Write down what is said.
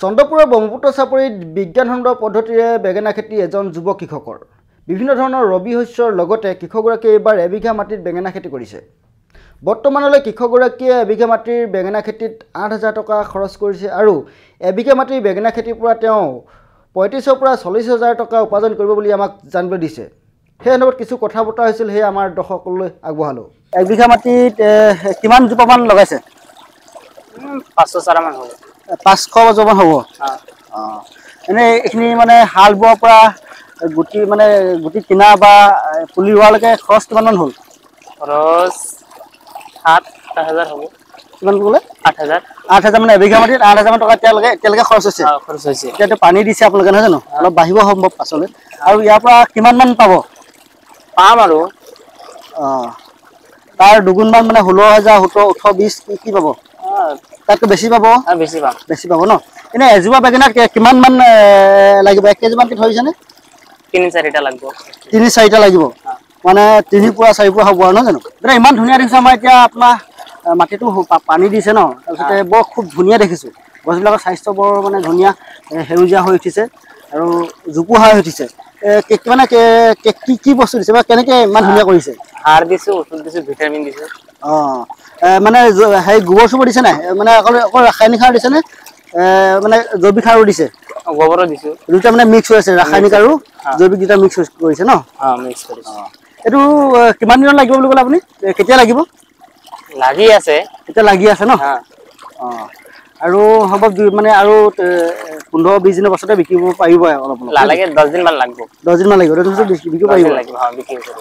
চন্দ্ৰপুৰৰ ব্ৰহ্মপুত্ৰ চাপৰিত বিজ্ঞানসন্মত পদ্ধতিৰে বেঙেনা খেতি এজন যুৱ কৃষকৰ বিভিন্ন ধৰণৰ ৰবি শস্যৰ লগতে কৃষকগৰাকীয়ে এইবাৰ এবিঘা মাটিত বেঙেনা খেতি কৰিছে। বৰ্তমানলৈ কৃষকগৰাকীয়ে এবিঘা মাটিৰ বেঙেনা খেতিত ৮,০০০ টকা খৰচ কৰিছে আৰু এবিঘা মাটিৰ বেঙেনা খেতিৰ পৰা তেওঁ ৩৫,০০০ পৰা ৪০,০০০ টকা উপাৰ্জন কৰিব বুলি আমাক জানিব দিছে। সেই অনুপাত কিছু কথা বতৰা হৈছিল, সেই আমাৰ দৰ্শকলৈ আগবঢ়ালোঁ। এবিঘা মাটিত কিমান জোপামান লগাইছে? ৫০০ মান হ'ব। ৫০০ জোপামান হ'ব। এনেই এইখিনি মানে হাল বোৱাৰ পৰা গুটি কিনা বা পুলি ৰোৱালৈকে খৰচ কিমানমান হ'ল? খৰচ ৭,০০০ হ'ব। কিমান ক'লে? ৮,০০০। ৮,০০০ মানে এবিঘা মাটিত ৮,০০০ টকা এতিয়ালৈকে খৰচ হৈছে। খৰচ হৈছে। এতিয়াতো পানী দিছে আপোনালোকে, নহয় জানো? অলপ বাঢ়িব সম্ভৱ পাছলৈ। আৰু ইয়াৰ পৰা কিমানমান পাব? পাম আৰু তাৰ দুগুণমান মানে ১৬,০০০, ১৭, ১৮, ২০ কি পাব? তাতকৈ বেছি পাব? বেছি পাব ন? এনেই এজোপা বেঙেনাত কিমানমান লাগিব? ১ কেজিমানকৈ ধৰিছেনে? ৩-৪টা লাগিব। ৩-৪টা লাগিব, মানে ৩ পোৱা 4 পোৱা হ'ব আৰু, নহয় জানো? এতিয়া ইমান ধুনীয়া দেখিছোঁ। আমাৰ এতিয়া আপোনাৰ মাটিটো পানী দিছে ন, তাৰপিছতে বৰ খুব ধুনীয়া দেখিছোঁ। গছবিলাকৰ স্বাস্থ্য বৰ মানে ধুনীয়া, সেউজীয়া হৈ উঠিছে আৰু জোপোহা হৈ উঠিছে। মানে কি বস্তু দিছে বা কেনেকৈ ইমান ধুনীয়া কৰিছে? সাৰ দিছোঁ, ঔষধ দিছোঁ, ভিটামিন দিছোঁ। মানে হেৰি গোবৰ চোবৰ দিছে নাই? মানে অকল ৰাসায়নিক সাৰ দিছেনে মানে জৈৱিক সাৰো দিছে? গোবৰো দিছোঁ। দুটা মানে মিক্স হৈ আছে, ৰাসায়নিক আৰু জৈৱিক দুটা মিক্স কৰিছে ন? মিক্স কৰিছোঁ। এইটো কিমান দিনত লাগিব বুলি ক'লে আপুনি? কেতিয়া লাগিব? লাগি আছে। এতিয়া লাগি আছে ন? আৰু হ'ব মানে আৰু ১৫-২০ দিনৰ পাছতে বিকিব পাৰিব অলপ? নালাগে, 10 দিনমান লাগিব। 10 দিনমান লাগিব, বিকিব পাৰিব? বিক্ৰী কৰিব।